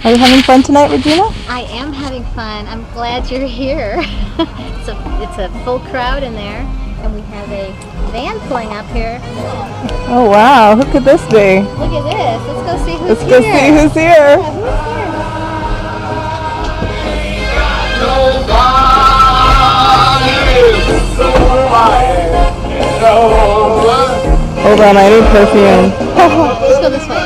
Are you having fun tonight, Regina? I am having fun. I'm glad you're here. It's a full crowd in there, and we have a van pulling up here. Oh wow, who could this be? Look at this. Let's go see who's Let's here. go see who's here. Hold on, I need perfume. Let's go this way.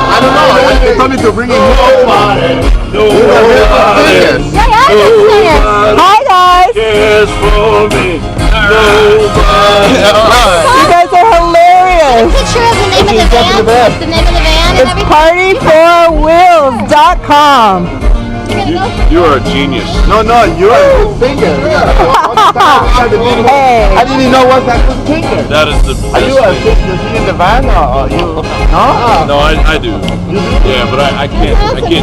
I don't know. They told me to bring in nobody. Hi guys. You guys are hilarious. Picture of the name of the van. The name of the van and It's everything. partyforwheels.com. You are a genius. No, you're a good thinker. Hey. I didn't even know what that good thinker. That is the best. Are you in the van or you? No? No, I do. Yeah, but I can't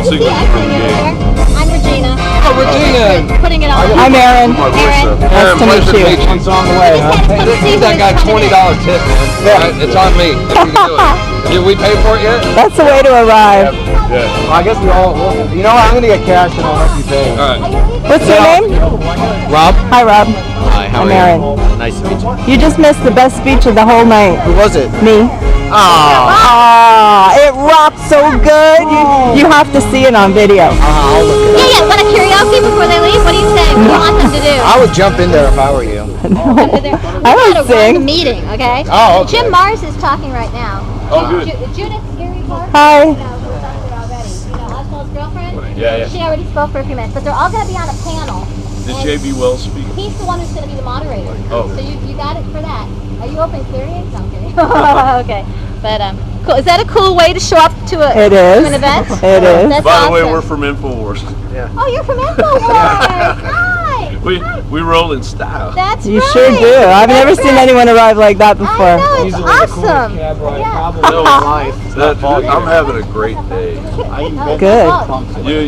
sing this from the game. I'm Regina. Oh, Regina. Putting it on. I'm Erin. Erin. Nice to meet you. It's on the way, huh? Give that guy $20 tip, man. Yeah. It's on me. If you can do it. Did we pay for it yet? That's the way to arrive. Yeah. I guess we all. You know what? I'm gonna get cash and I'll let you pay. All right. What's your name? Rob? Hi, Rob. Hi, how I'm are Erin. you? Nice to meet you. You just missed the best speech of the whole night. Who was it? Me. Oh. It rocked so good. You have to see it on video. I'll look it up. Yeah, what a curiosity before they leave. What do you say? What do you want them to do? I would jump in there if I were you. I We don't gotta run the sing. meeting, okay? Oh, okay. Jim Mars is talking right now. Oh, good. Judith Gary Clark. Hi. You know, we're talking already. You know, Oswald's girlfriend. Yeah. She already spoke for a few minutes, but they're all going to be on a panel. Did and J.B. Wells speak? He's the one who's going to be the moderator. Oh. So you got it for that. Are you open clearing? No, I'm kidding. Okay. But cool. Is that a cool way to show up to It is. an event? It is. That's By the way, awesome. we're from InfoWars. Oh, you're from InfoWars. Hi. We roll in style. That's You right. sure do. I've That's never seen right. anyone arrive like that I before. know, it's awesome. Yeah. I'm having a great day. Good.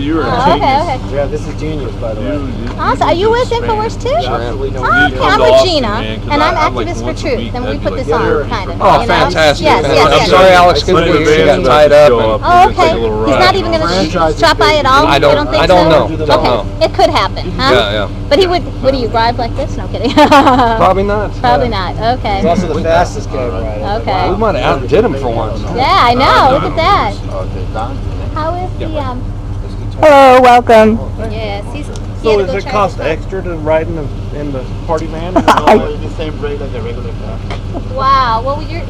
You're a Oh, genius. okay. Yeah, this is genius, by the way. Awesome. Are you with InfoWars too? Absolutely no. Oh, okay, come I'm to Austin, Regina, man, 'cause and I'm I'm like Activist for once a Truth, week, and we that'd put be this like- on, kind of. Oh, you know? fantastic. Yes, man. yes, I'm yes. sorry, Alex couldn't Plenty be of here. She vans got about tied to up. show and- up. Oh, We're gonna okay. take a little He's ride. not even going to Franchise drop by at all? I You don't think know. so? Don't Okay. know. It could happen, huh? Yeah. But he would you ride like this? No kidding. Probably not. Probably not. Okay. It's also the fastest cab ride. Okay. We might have outdid him for once. Yeah, I know. Look at that. How is the, Hello, welcome. yes, he So had to does go it charge cost his extra to ride in the party van? The same rate as a regular car. phone. Wow. Well, you're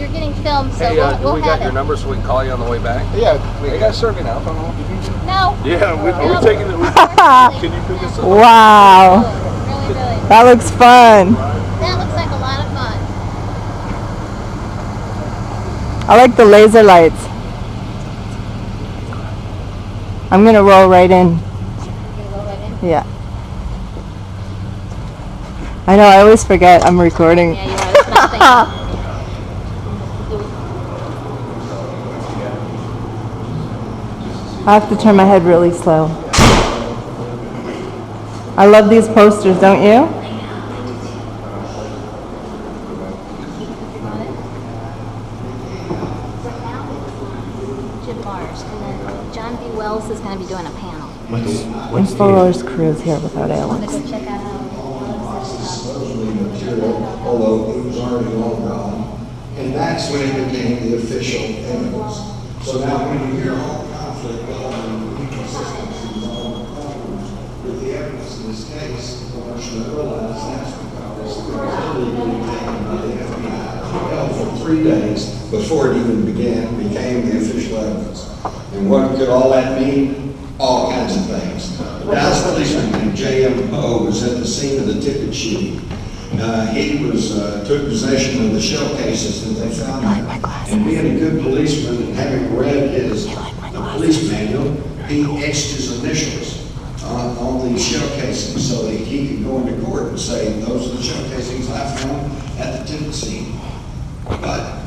getting filmed, so Hey, we'll do we got have your it. number so we can call you on the way back? Yeah. Hey, you guys serving alcohol? No. Yeah, are we taking it? Can you pick us up? Wow. Really. That looks fun. That looks like a lot of fun. I like the laser lights. I'm going to roll right in. You gonna go right in? Yeah. I know, I always forget I'm recording. Yeah, you are. That's nothing. I have to turn my head really slow. I love these posters, don't you? Jim Mars, and then John B. Wells is going to be doing a panel. InfoWars crew is here without Alex. Let's go check out how. Although it was already all gone. And that's when it became the official evidence. So now when you hear all conflict on inconsistencies, all problems with the evidence in this case, one should realize that's because it was illegally taken by the FBI, held for 3 days before it even became the official evidence. And what could all that mean? All kinds of things. A Dallas policeman named J.M. Poe was at the scene of the ticket shooting. He took possession of the shell cases that they found. And being a good policeman and having read his police manual, he etched his initials on these shell casings so that he could go into court and say, those are the shell casings I found at the ticket scene. But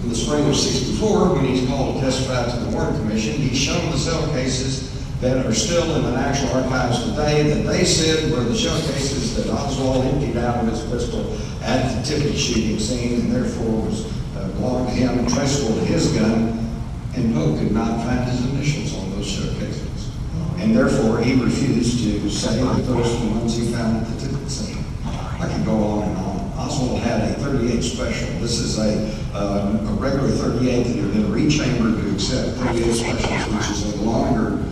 in the spring of '64, when he's called to testify to the Warren Commission, he's shown the shell cases that are still in the National Archives today that they said were the shell cases that Oswald emptied out of his pistol at the Tippit shooting scene, and therefore was belonged to him and traceable to his gun, and Poe could not find his initials on those shell casings. And therefore he refused to say that those were the ones he found at the Tippit scene. I could go on and on. Oswald had a 38 special. This is a regular 38 that had been rechambered to accept 38 specials, which is a longer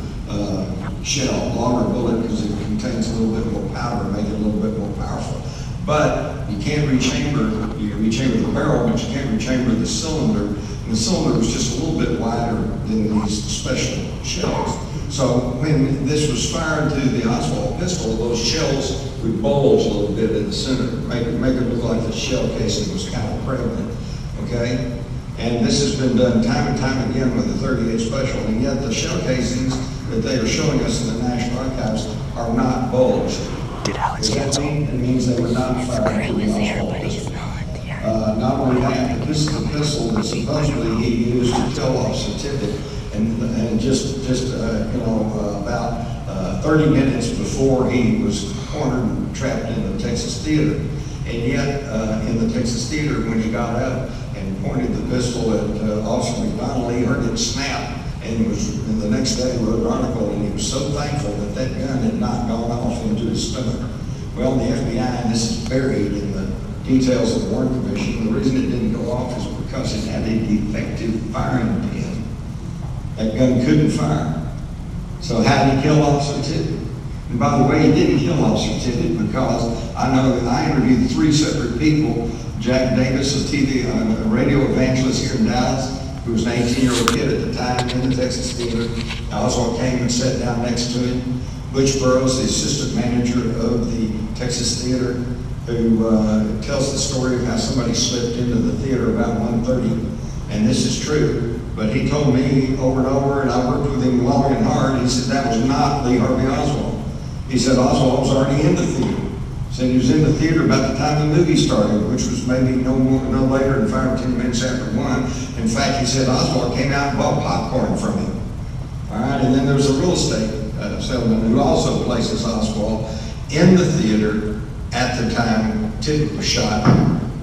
shell, longer bullet, because it contains a little bit more powder, make it a little bit more powerful. But you can't rechamber, you can rechamber the barrel, but you can't rechamber the cylinder. And the cylinder was just a little bit wider than these special shells. So when this was fired to the Oswald pistol, those shells would bulge a little bit in the center, make it look like the shell casing was kind of prevalent, okay? And this has been done time and time again with the 38 special, and yet the shell casings that they are showing us in the National Archives are not bulged. Does that mean? It means they were not fired to the Oswald pistol. Not only that, but this is the pistol that supposedly he used to kill Officer Tippit, and just about 30 minutes before he was cornered and trapped in the Texas Theater. And yet, in the Texas Theater, when he got up and pointed the pistol at Officer McDonald, he heard it snap, and the next day wrote an article, and he was so thankful that that gun had not gone off into his stomach. Well, the FBI, and this is buried in the details of the Warren Commission, the reason it didn't go off is because it had a defective firing pin. That gun couldn't fire. So how did he kill Officer Tippit? And by the way, he didn't kill Officer Tippit because I know that I interviewed 3 separate people. Jack Davis, a TV, a radio evangelist here in Dallas, who was an 18-year-old kid at the time in the Texas Theater. Oswald came and sat down next to him. Butch Burroughs, the assistant manager of the Texas Theater, who tells the story of how somebody slipped into the theater about 1:30, and this is true, but he told me over and over, and I worked with him long and hard, he said that was not Lee Harvey Oswald. He said Oswald was already in the theater. He said he was in the theater about the time the movie started, which was maybe no later than 5 or 10 minutes after 1. In fact, he said Oswald came out and bought popcorn from him. All right, and then there was a real estate salesman who also places Oswald in the theater at the time Tippit was shot,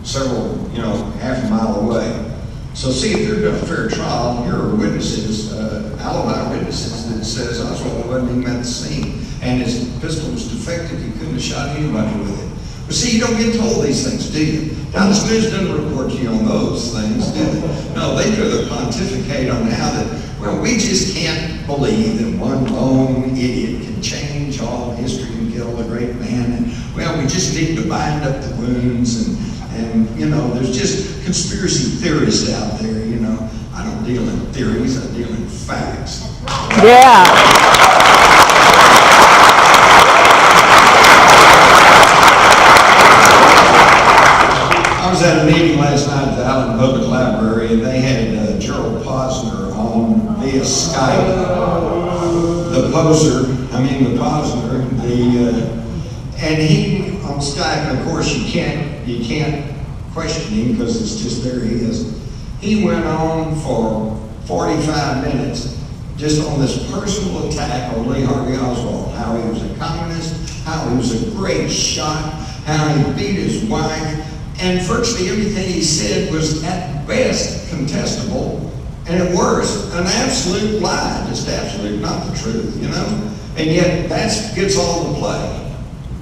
several, half a mile away. So see, if there'd been a fair trial, here are witnesses, alibi witnesses that says Oswald wasn't even at the scene, and his pistol was defective, he couldn't have shot anybody with it. But see, you don't get told these things, do you? Dallas News doesn't report to you on those things, do they? No, they do the pontificate on how that, well, we just can't believe that one lone idiot can change all history and kill a great man, and well, we just need to bind up the wounds, and there's just conspiracy theorists out there, I don't deal in theories, I deal in facts. Yeah. I was at a meeting last night at the Allen Public Library, and they had Gerald Posner on via Skype. The Posner, and he on Skype, and of course you can't question him because it's just there he is. He went on for 45 minutes just on this personal attack on Lee Harvey Oswald, how he was a communist, how he was a great shot, how he beat his wife, and virtually everything he said was at best contestable, and at worst an absolute lie, just absolute, not the truth, and yet that gets all the play,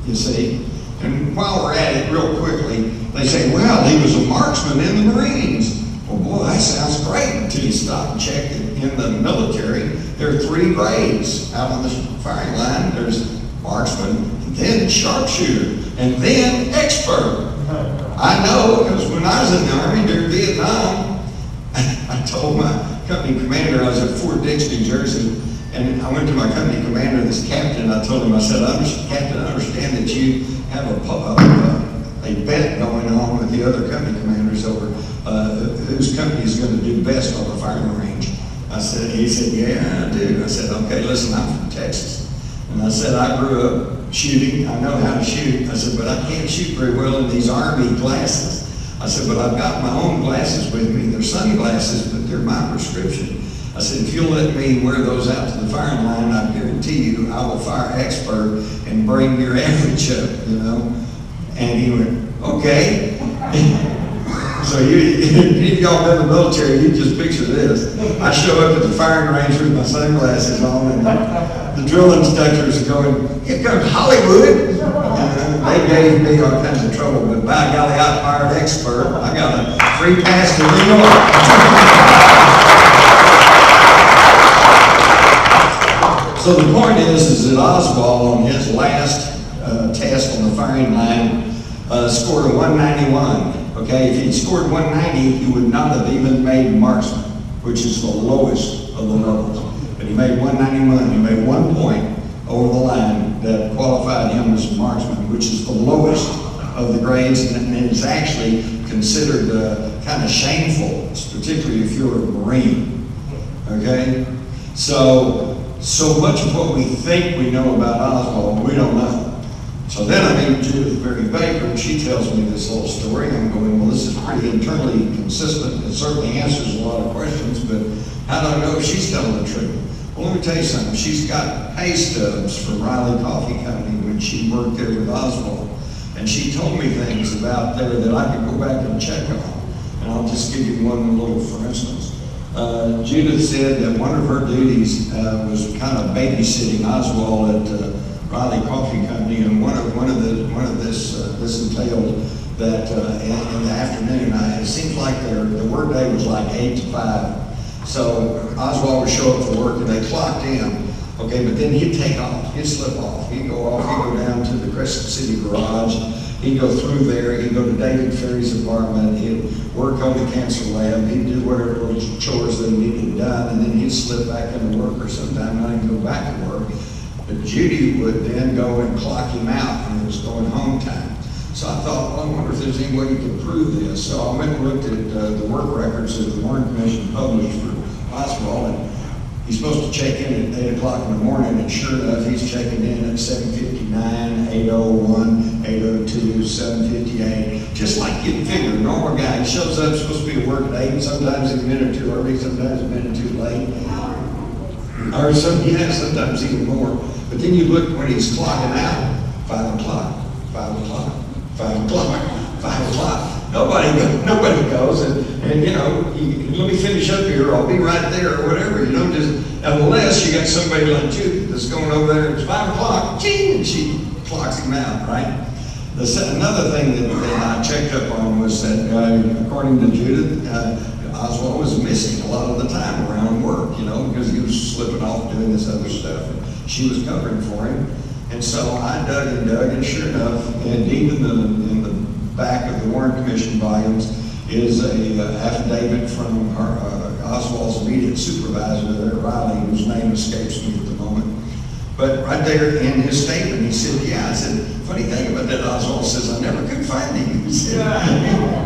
you see. And while we're at it, real quickly, they say, well, he was a marksman in the Marines. Well, boy, that sounds great until you stop and check it. In the military, there are 3 grades out on the firing line. There's marksman, and then sharpshooter, and then expert. I know, because when I was in the Army during Vietnam, I told my company commander, I was at Fort Dix, New Jersey, and I went to my company commander, this captain, I told him, I said, Captain, I understand that you have a bet going on with the other company commanders over whose company is going to do best on the firing range. He said, yeah, I do. I said, okay, listen, I'm from Texas. And I said, I grew up shooting. I know how to shoot. I said, but I can't shoot very well in these Army glasses. I said, but I've got my own glasses with me. They're sunglasses, but they're my prescription. I said, if you'll let me wear those out to the firing line, I guarantee you I will fire expert and bring your average up, you know? And he went, okay. So if y'all been in the military, you just picture this. I show up at the firing range with my sunglasses on, and the drill instructors are going, here comes Hollywood. They gave me all kinds of trouble, but by golly, I fired expert. I got a free pass to New York. So the point is that Oswald, on his last test on the firing line, scored a 191. Okay, if he'd scored 190, he would not have even made marksman, which is the lowest of the levels. But he made 191. He made 1 point over the line that qualified him as a marksman, which is the lowest of the grades, and it's actually considered kind of shameful, particularly if you're a Marine. Okay, so much of what we think we know about Oswald, we don't know. So then I meet Judith Berry Baker, and she tells me this whole story. I'm going, well, this is pretty internally consistent. It certainly answers a lot of questions, but how do I know if she's telling the truth? Well, let me tell you something. She's got pay stubs from Riley Coffee Company when she worked there with Oswald. And she told me things about there that I could go back and check on. And I'll just give you one little for instance. Judith said that one of her duties was kind of babysitting Oswald at Riley Coffee Company, and one of this entailed that in the afternoon, it seems like their work day was like 8 to 5. So Oswald would show up for work and they clocked in, okay, but then he'd take off, he'd slip off, he'd go off, he'd go down to the Crescent City garage, he'd go through there, he'd go to David Ferry's apartment, he'd work on the cancer lab, he'd do whatever little chores that needed done, and then he'd slip back into work, or sometime not even go back to work. But Judy would then go and clock him out when it was going home time. So I thought, well, I wonder if there's any way you can prove this. So I went and looked at the work records that the Warren Commission published for Oswald, and he's supposed to check in at 8 o'clock in the morning, and sure enough, he's checking in at 7:59, 8:01, 8:02, 7:58. Just like you'd figure, a normal guy, he shows up, supposed to be at work at 8, sometimes a minute too early, sometimes a minute too late. Or sometimes even more. But then you look when he's clocking out, 5 o'clock, 5 o'clock, 5 o'clock, 5 o'clock. Nobody goes, and you know, let me finish up here, I'll be right there, or whatever, you know, just unless you got somebody like Judith that's going over there, it's 5 o'clock, ching, and she clocks him out, right? Another thing that I checked up on was that, according to Judith, Oswald was missing a lot of the time around work, you know, because he was slipping off doing this other stuff. And she was covering for him. And so I dug, and sure enough, and deep in the back of the Warren Commission volumes is a affidavit from Oswald's immediate supervisor there, Riley, whose name escapes me at the moment. But right there in his statement, he said, yeah, I said, funny thing about that, Oswald says, I never could find him. He said,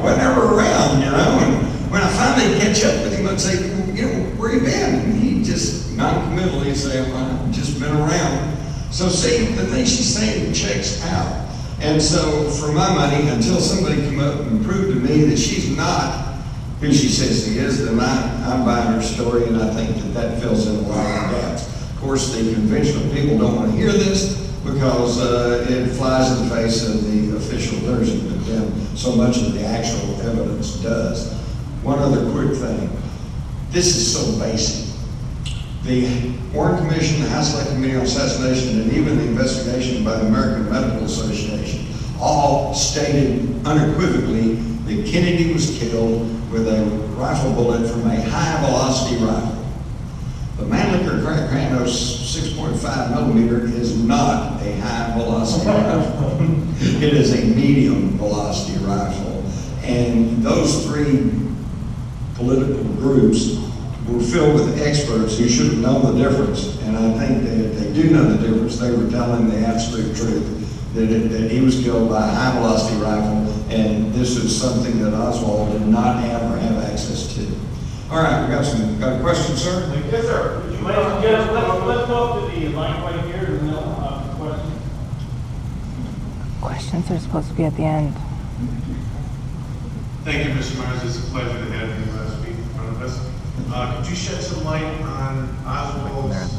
we're never around, you know. And when I finally catch up with him, I'd say, well, you know, where you been? And he just non-committally say, well, I've just been around. So see, the thing she's saying checks out. And so for my money, until somebody come up and prove to me that she's not who she says she is, then I'm buying her story, and I think that fills in a lot of gaps. Of course, the conventional people don't want to hear this because it flies in the face of the official version, but then so much of the actual evidence does. One other quick thing. This is so basic. The Warren Commission, the House Select Committee on Assassination, and even the investigation by the American Medical Association all stated unequivocally that Kennedy was killed with a rifle bullet from a high-velocity rifle. The Mannlicher Kratos 6.5 millimeter is not a high-velocity rifle. It is a medium-velocity rifle. And those three political groups were filled with experts who should have known the difference. And I think that they do know the difference. They were telling the absolute truth that he was killed by a high-velocity rifle, and this is something that Oswald did not have or have access to. All right, we got a question, sir? Yes, sir. Let's go up to the line right here and ask the question. Questions are supposed to be at the end. Thank you, Mr. Myers. It's a pleasure to have you speak in front of us. Could you shed some light on Oswald's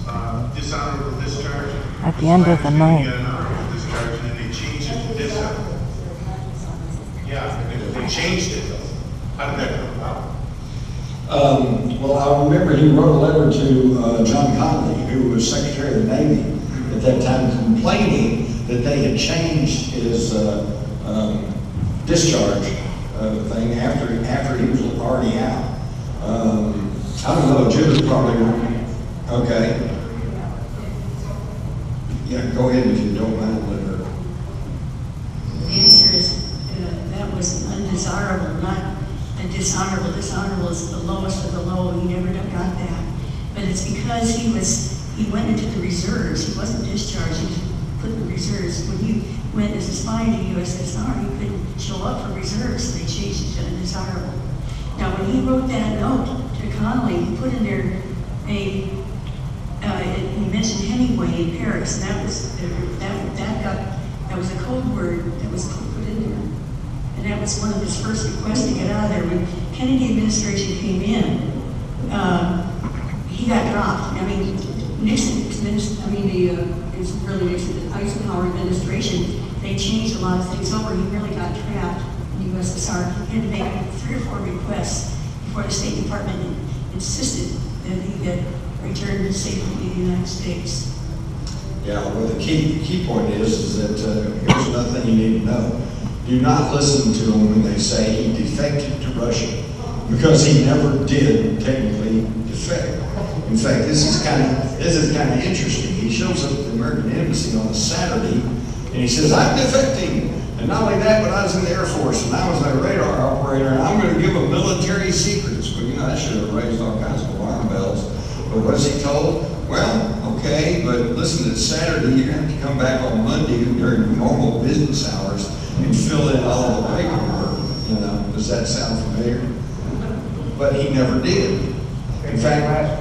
dishonorable discharge? At the end of the night. Honorable discharge, and then they changed it to dishonorable. Yeah, they changed it. How did that come about? Well, I remember he wrote a letter to John Connolly, who was Secretary of the Navy at that time, complaining that they had changed his discharge thing after he was already out. I don't know, Jim is probably, okay. Yeah, go ahead if you don't mind, Linda. The answer is that was undesirable, not dishonorable. Dishonorable is the lowest of the low. He never got that. But it's because he went into the reserves. He wasn't discharged. He was put in the reserves. When he went as a spy to USSR, he couldn't show up for reserves, so they changed it to undesirable. Now, when he wrote that note to Connolly, he put in there he mentioned Hemingway in Paris, and that was a code word that was put in there. And that was one of his first requests to get out of there. When Kennedy administration came in, he got dropped. I mean, the Eisenhower administration, they changed a lot of things over. He really got trapped in the USSR. He had to make 3 or 4 requests before the State Department insisted that he get returned safely to the United States. Yeah, well, the key point is that here's another thing you need to know. Do not listen to them when they say he defected to Russia, because he never did technically defect. In fact, this is kind of interesting. He shows up at the American Embassy on a Saturday, and he says, "I'm defecting." And not only that, but I was in the Air Force, and I was a radar operator, and I'm going to give them military secrets. Well, that should have raised all kinds of alarm bells. But what's he told? Well, okay, but listen, it's Saturday. You're going to have to come back on Monday during normal business hours and fill in all the paperwork. Does that sound familiar? But he never did. In fact,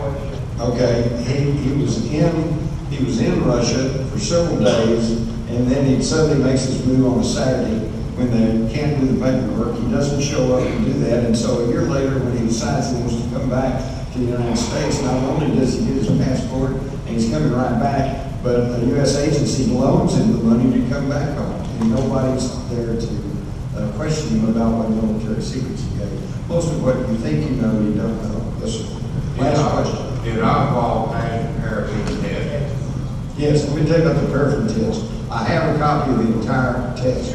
okay, he was in Russia for several days, and then he suddenly makes his move on a Saturday when they can't do the paperwork. He doesn't show up and do that, and so a year later, when he decides he wants to come back to the United States, not only does he get his passport and he's coming right back, but a U.S. agency loans him the money to come back home, and nobody's there to question him about what military secrets he gave. Most of what you think you know, you don't know. Yes, sir. Last question. Did Oswald pass the paraffin test? Yes, let me tell you about the paraffin test. I have a copy of the entire test.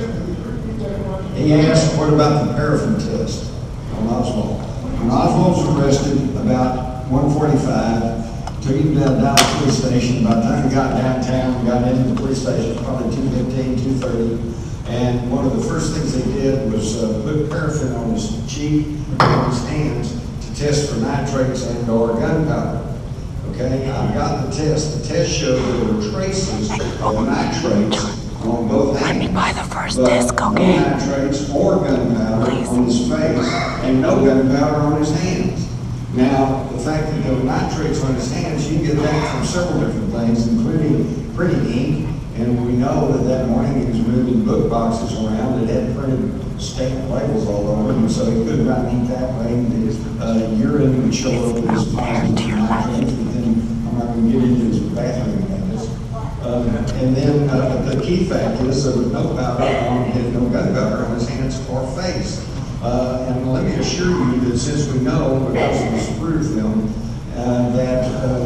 He asked, what about the paraffin test on Oswald? When Oswald was arrested about 1:45, took him down to Dallas police station. By the time he got downtown, got into the police station, probably 2:15, 2:30. And one of the first things they did was put paraffin on his cheek and on his hands to test for nitrates and/or gunpowder. Okay, I've got the test. The test showed there were traces of nitrates on both hands. Let me buy the first disc, okay? No nitrates or gunpowder on his face, and no gunpowder on his hands. Now, the fact that there were nitrates on his hands, you can get that from several different things, including printing ink. And we know that morning he was moving book boxes around that had printed stamped labels all over them, and so he couldn't write ink that way. Urine would show up with his nitrates, but then I'm not going to get into his bathroom habits. And then the key fact is there was no gunpowder on his hands or face. And let me assure you that since we know, because of the sprue film, that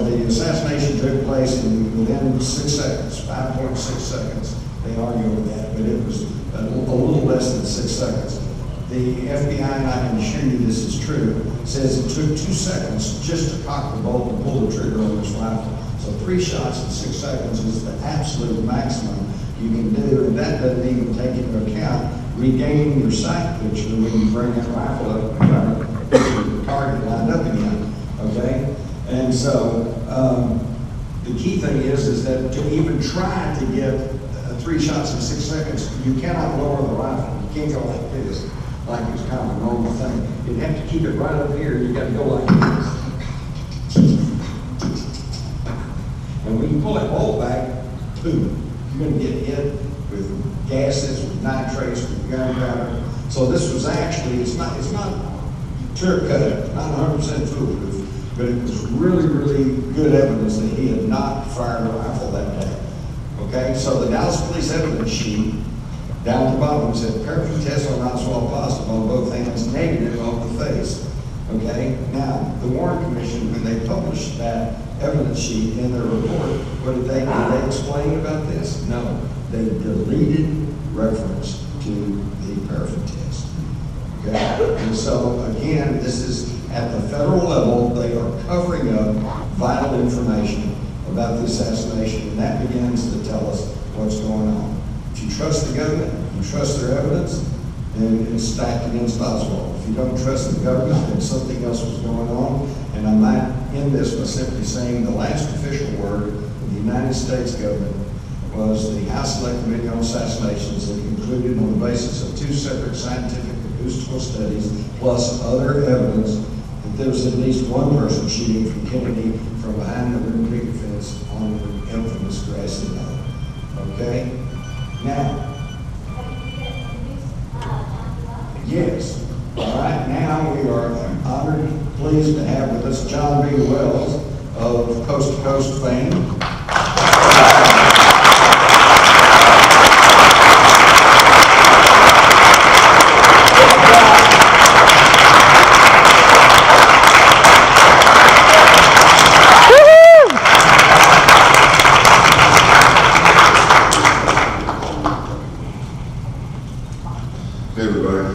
the assassination took place within 6 seconds, 5.6 seconds. They argue over that, but it was a little less than 6 seconds. The FBI, and I can assure you this is true, says it took 2 seconds just to cock the bolt and pull the trigger on this rifle. So 3 shots in 6 seconds is the absolute maximum you can do, and that doesn't even take into account regaining your sight picture when you bring that rifle up and try to get your target lined up again. Okay? And so the key thing is that to even try to get 3 shots in 6 seconds, you cannot lower the rifle. You can't go like this, like it's kind of a normal thing. You have to keep it right up here. You got to go like this. And when you pull that bolt back, boom, you're going to get hit with gases, with nitrates, with gunpowder. So this was actually, it's not clear cut, not 100% foolproof. but it was really, really good evidence that he had not fired a rifle that day. Okay, so the Dallas Police evidence sheet down at the bottom said paraffin test on Oswald positive on both hands, negative on the face. Okay, now the Warren Commission, when they published that evidence sheet in their report, what did they explain about this? No, they deleted reference to the paraffin test. Okay, and so again, this is at the federal level, they are covering up vital information about the assassination, and that begins to tell us what's going on. If you trust the government, you trust their evidence, then it's stacked against Oswald. If you don't trust the government, then something else was going on. And I might end this by simply saying the last official word of the United States government was the House Select Committee on Assassinations that concluded on the basis of 2 separate scientific acoustical studies plus other evidence that there was at least one person shooting from Kennedy from behind the wooden picket fence on the infamous grassy knoll. Okay? Now, yes. All right, now we are honored and pleased to have with us John B. Wells of Coast to Coast fame. Hey everybody.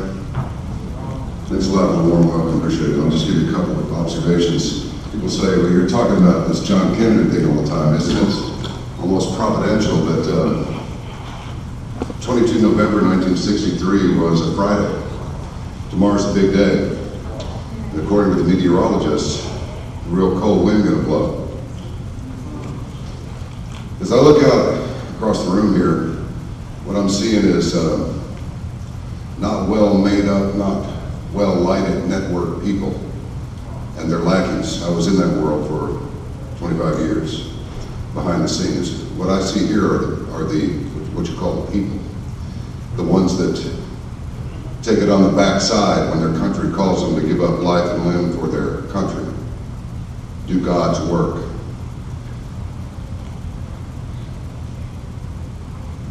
Thanks a lot for the warm welcome, appreciate it. I'll just give you a couple of observations. People say, well, you're talking about this John Kennedy thing all the time, isn't it? Almost providential, but 22 November 1963 was a Friday. Tomorrow's a big day. And according to the meteorologists, a real cold wind gonna blow. As I look out across the room here, what I'm seeing is not well made up, not well lighted network people and their lackeys. I was in that world for 25 years, behind the scenes. What I see here are the what you call the people, the ones that take it on the backside when their country calls them to give up life and limb for their country, do God's work.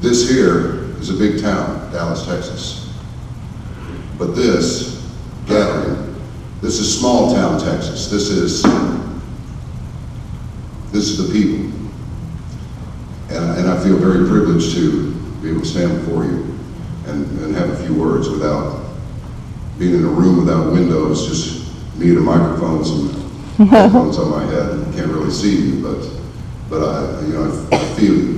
This here is a big town, Dallas, Texas. But this gathering, this is small town Texas. This is the people. And I feel very privileged to be able to stand before you and have a few words without being in a room without windows, just me and a microphone, some headphones on my head. I can't really see you, but I feel you.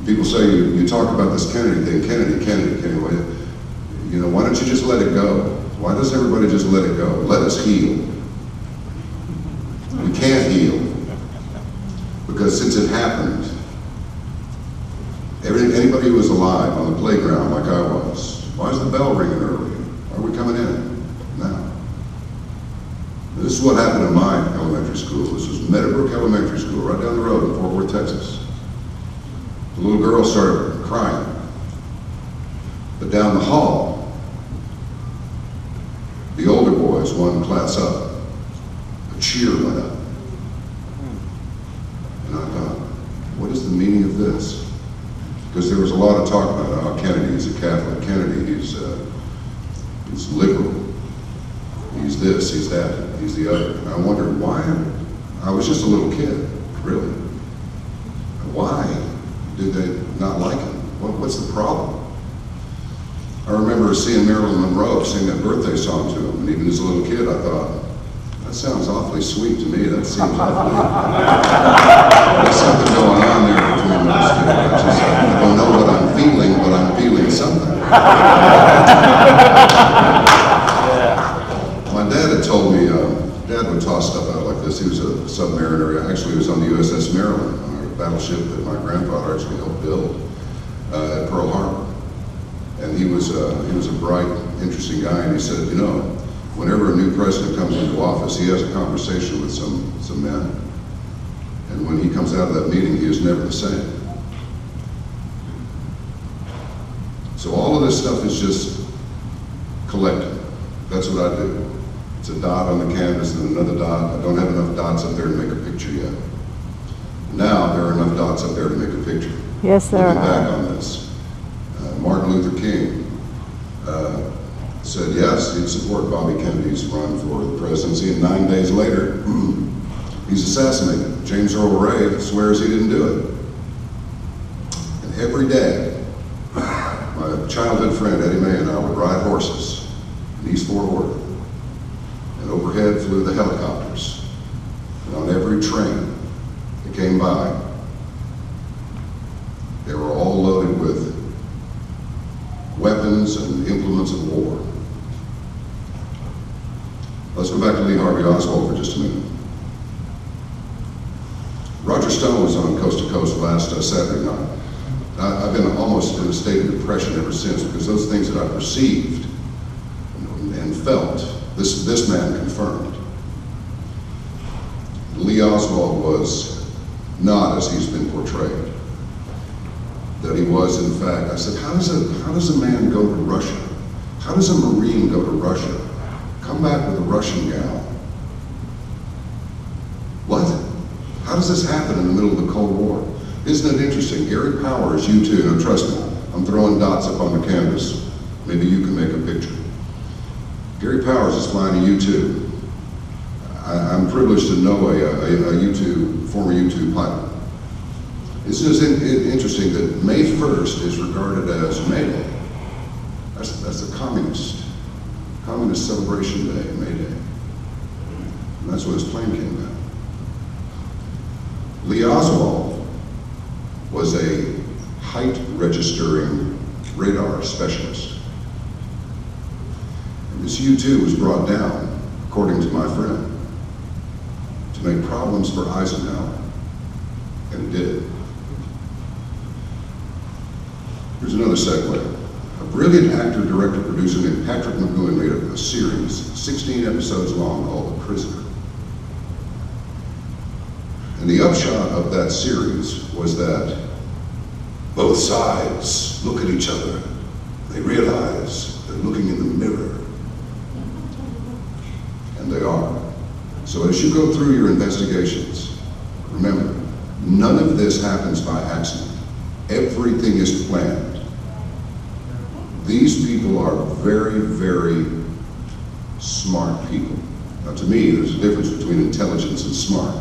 People say you talk about this Kennedy thing, Kennedy. You know, why don't you just let it go? Why does everybody just let it go? Let us heal. We can't heal. Because since it happened, anybody who was alive on the playground like I was, why is the bell ringing early? Why are we coming in now? This is what happened in my elementary school. This was Meadowbrook Elementary School, right down the road in Fort Worth, Texas. The little girl started crying. But down the hall, the older boys, one class up, a cheer went up. And I thought, what is the meaning of this? Because there was a lot of talk about how Kennedy is a Catholic. Kennedy, he's liberal. He's this, he's that, he's the other. And I wondered why. I was just a little kid, really. Why did they not like him? What's the problem? I remember seeing Marilyn Monroe sing that birthday song to him, and even as a little kid, I thought, that sounds awfully sweet to me. That seems awfully, there's something going on there between those two. I don't know what I'm feeling, but I'm feeling something. My dad had told me, Dad would toss stuff out like this. He was a submariner. Actually, he was on the USS Maryland, on a battleship that my grandfather actually helped build at Pearl Harbor. And he was a bright, interesting guy, and he said, you know, whenever a new president comes into office, he has a conversation with some men. And when he comes out of that meeting, he is never the same. So all of this stuff is just collective. That's what I do. It's a dot on the canvas and another dot. I don't have enough dots up there to make a picture yet. Now there are enough dots up there to make a picture. Yes, there Looking are. back on this, Martin Luther King said yes, he'd support Bobby Kennedy's run for the presidency, and 9 days later, he's assassinated. James Earl Ray swears he didn't do it. And every day, my childhood friend Eddie May and I would ride horses in East Fort Worth, and overhead flew the helicopters. And on every train that came by, they were all loaded with weapons and implements of war. Let's go back to Lee Harvey Oswald for just a minute. Roger Stone was on Coast to Coast last Saturday night. I've been almost in a state of depression ever since, because those things that I perceived and felt, this man confirmed. Lee Oswald was not as he's been portrayed. That he was, in fact, I said, how does a man go to Russia? How does a Marine go to Russia, come back with a Russian gal? What? How does this happen in the middle of the Cold War? Isn't it interesting? Gary Powers, U-2, now trust me, I'm throwing dots up on the canvas. Maybe you can make a picture. Gary Powers is flying a U-2. I'm privileged to know a U-2, former U-2 pilot. It's just interesting that May 1st is regarded as May Day. That's a communist celebration day, May Day. And that's when his plane came down. Lee Oswald was a height registering radar specialist. And this U-2 was brought down, according to my friend, to make problems for Eisenhower, and it did. Here's another segue. A brilliant actor, director, producer named Patrick McGowan made a series, 16 episodes long, called The Prisoner. And the upshot of that series was that both sides look at each other. They realize they're looking in the mirror. And they are. So as you go through your investigations, remember, none of this happens by accident. Everything is planned. These people are very, very smart people. Now to me, there's a difference between intelligence and smart.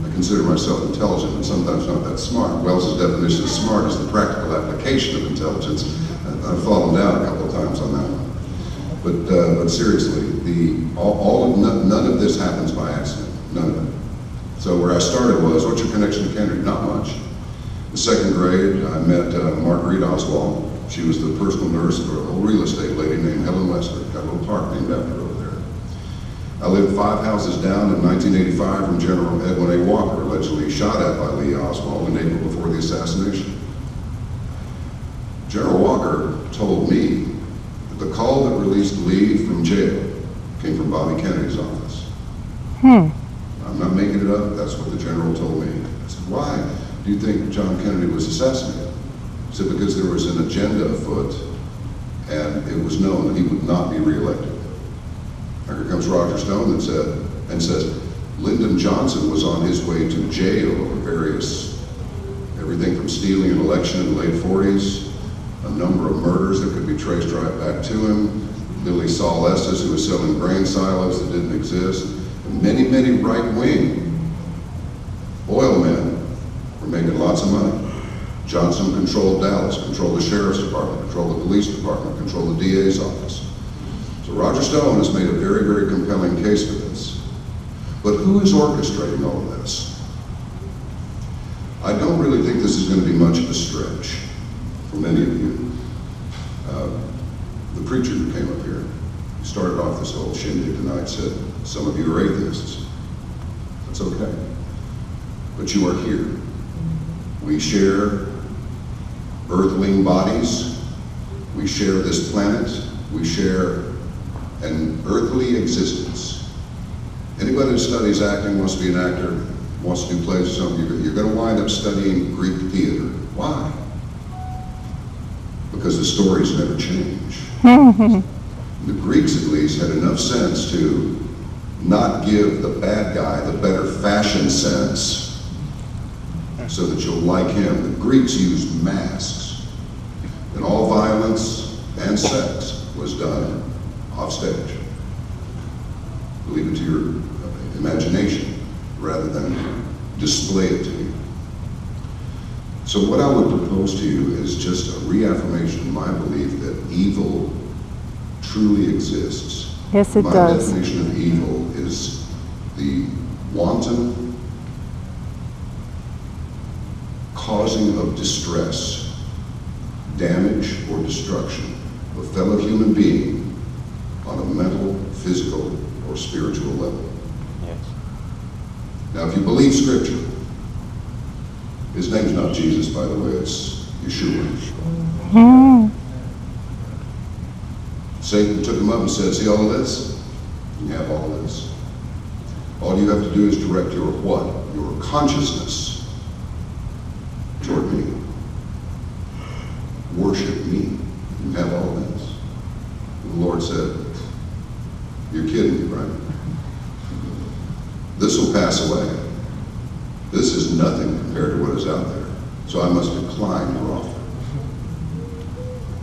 I consider myself intelligent and sometimes not that smart. Wells's definition of smart is the practical application of intelligence. I've fallen down a couple of times on that one. But seriously, none of this happens by accident. None of it. So where I started was, what's your connection to Kennedy? Not much. In second grade, I met Marguerite Oswald. She was the personal nurse for a real estate lady named Helen Lester. Got a little park named after her over there. I lived 5 houses down in 1985 from General Edwin A. Walker, allegedly shot at by Lee Oswald in April before the assassination. General Walker told me that the call that released Lee from jail came from Bobby Kennedy's office. I'm not making it up, that's what the general told me. I said, why do you think John Kennedy was assassinated? He said, because there was an agenda afoot, and it was known that he would not be reelected. Now here comes Roger Stone and says, Lyndon Johnson was on his way to jail over everything from stealing an election in the late 40s, a number of murders that could be traced right back to him, Billy Saul Estes, who was selling grain silos that didn't exist, and many, many right-wing oil men were making lots of money. Johnson controlled Dallas, controlled the sheriff's department, controlled the police department, controlled the DA's office. So Roger Stone has made a very, very compelling case for this. But who is orchestrating all of this? I don't really think this is going to be much of a stretch for many of you. The preacher who came up here, he started off this whole shindig tonight, said, some of you are atheists. That's okay. But you are here. We share earthling bodies. We share this planet. We share an earthly existence. Anybody that studies acting, wants to be an actor, wants to do plays or something, you're going to wind up studying Greek theater. Why? Because the stories never change. The Greeks, at least, had enough sense to not give the bad guy the better fashion sense so that you'll like him. The Greeks used masks, and all violence and sex was done off stage. Leave it to your imagination rather than display it to you. So what I would propose to you is just a reaffirmation of my belief that evil truly exists. Yes, it My does. definition of evil is the wanton causing of distress, damage, or destruction of a fellow human being on a mental, physical, or spiritual level. Yes. Now, if you believe Scripture, his name's not Jesus, by the way, it's Yeshua. Satan took him up and said, see all of this? You have all of this. All you have to do is direct your what? Your consciousness toward me. Worship me. You have all of this. And the Lord said, you're kidding me, right? This will pass away. This is nothing compared to what is out there. So I must decline your offer.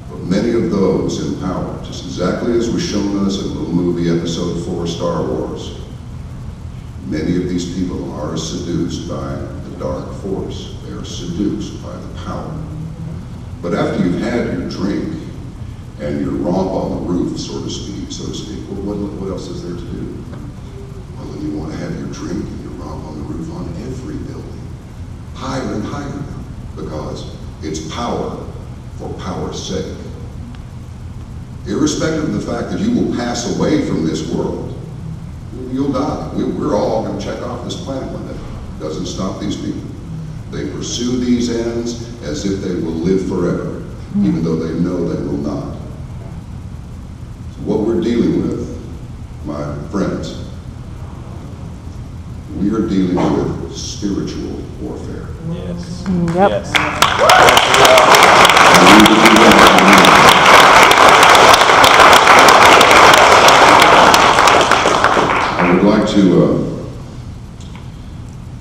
But many of those in power, just exactly as was shown us in the little movie Episode 4 Star Wars, many of these people are seduced by the dark force. They are seduced by the power. But after you've had your drink and your romp on the roof, so to speak, well, what else is there to do? Well, then you want to have your drink and your romp on the roof on every building, higher and higher, because it's power for power's sake. Irrespective of the fact that you will pass away from this world, you'll die. We're all going to check off this planet one day. Doesn't stop these people. They pursue these ends as if they will live forever, even though they know they will not. So what we're dealing with, my friends, we are dealing with spiritual warfare. Yes. Yep. Yes. I would like to,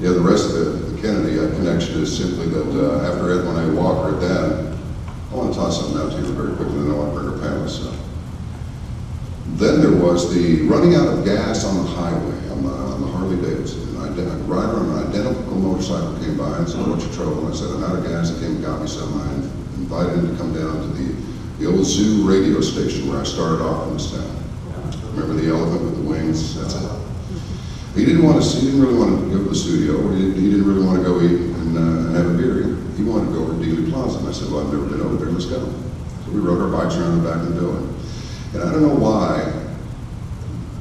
the rest of the Kennedy connection is simply that after Edwin A. Walker had that, I want to toss something out to you very quickly, and then I want to bring our panelists up. Then there was the running out of gas on the highway, on the Harley Davidson. A rider on an identical motorcycle came by and said, what's your trouble? And I said, I'm out of gas. He came and got me some. I invited him to come down to the old zoo radio station where I started off in this town. Remember the elephant with the wings? That's it. He didn't really want to go to the studio. He didn't really want to go eat and have a beer. He wanted to go over to Dealey Plaza. And I said, well, I've never been over there. Let's go. So we rode our bikes around the back of the building. And I don't know why,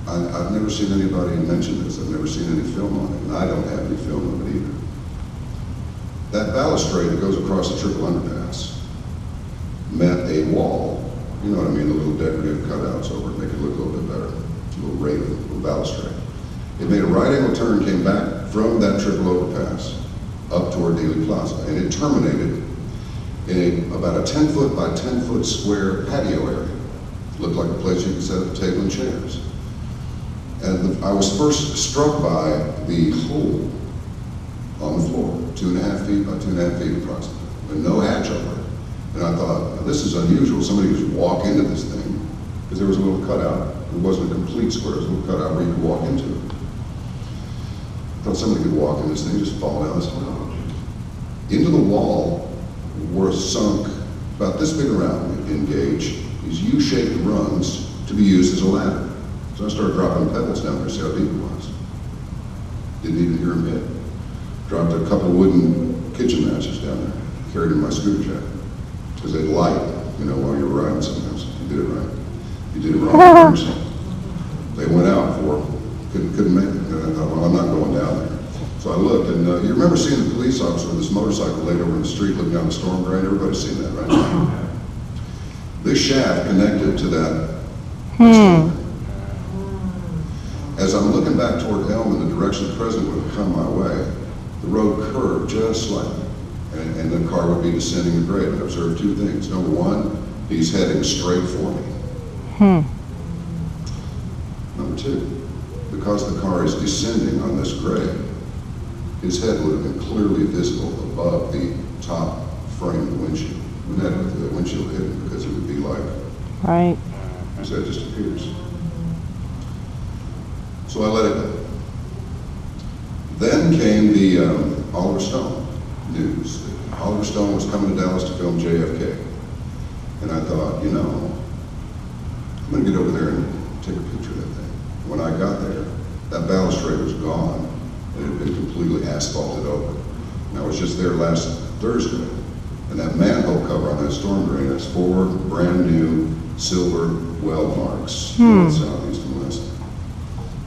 I've never seen anybody mention this. I've never seen any film on it. And I don't have any film of it either. That balustrade that goes across the triple underpass met a wall. You know what I mean? The little decorative cutouts over it make it look a little bit better. A little railing, a little balustrade. It made a right angle turn, came back from that triple overpass up toward Dealey Plaza, and it terminated in about a 10-foot by 10-foot square patio area. It looked like a place you could set up a table and chairs. And I was first struck by the hole on the floor, 2.5 feet by 2.5 feet approximately, with no hatch over it. And I thought, now, this is unusual. Somebody could just walk into this thing, because there was a little cutout. It wasn't a complete square, it was a little cutout where you could walk into it. I thought somebody could walk in this thing, just fall down this hole. Into the wall were sunk about this big around in gauge, these U-shaped rungs to be used as a ladder. So I started dropping pebbles down there to see how deep it was. Didn't even hear them hit. Dropped a couple wooden kitchen matches down there, carried in my scooter jack. Because they light, while you're riding sometimes. You did it right. You did it wrong. They went out for, couldn't make it. And I thought, well, I'm not going down there. So I looked, and you remember seeing the police officer with this motorcycle laid over in the street looking down the storm drain? Everybody's seen that, right? This shaft connected to that. As I'm looking back toward Elm in the direction the president would have come my way, the road curved just slightly. And the car would be descending the grade. And I observed two things. Number one, he's heading straight for me. Number two, because the car is descending on this grade, his head would have been clearly visible above the top frame of the windshield. Wouldn't that with the windshield hidden, because it would be like, Right. his head just appears. So I let it go. Then came the Oliver Stone news. Oliver Stone was coming to Dallas to film JFK. And I thought, you know, I'm gonna get over there and take a picture of that thing. When I got there, that balustrade was gone, and it had been completely asphalted over. And I was just there last Thursday, and that manhole cover on that storm drain, that's 4 brand new silver weld marks, north, south, east, and west.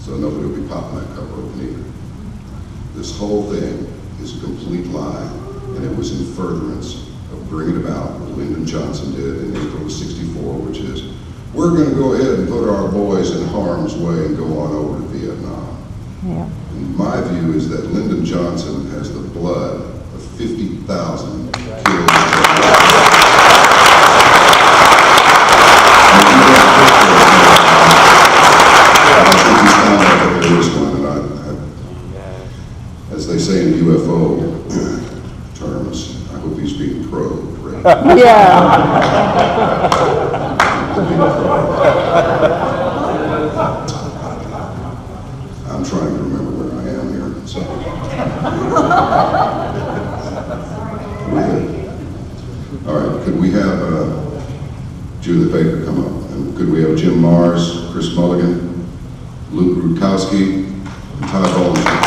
So nobody will be popping that cover open either. This whole thing is a complete lie, and it was in furtherance of bringing about what Lyndon Johnson did in April of '64, which is, we're going to go ahead and put our boys in harm's way and go on over to Vietnam. Yeah. And my view is that Lyndon Johnson has the blood of 50,000 killed. As they say in UFO terms, I hope he's being probed, right? Yeah. I'm trying to remember where I am here. So. We're good. All right, could we have Judith Baker come up? And could we have Jim Mars, Chris Mulligan, Luke Rutkowski, and Todd Bollinger?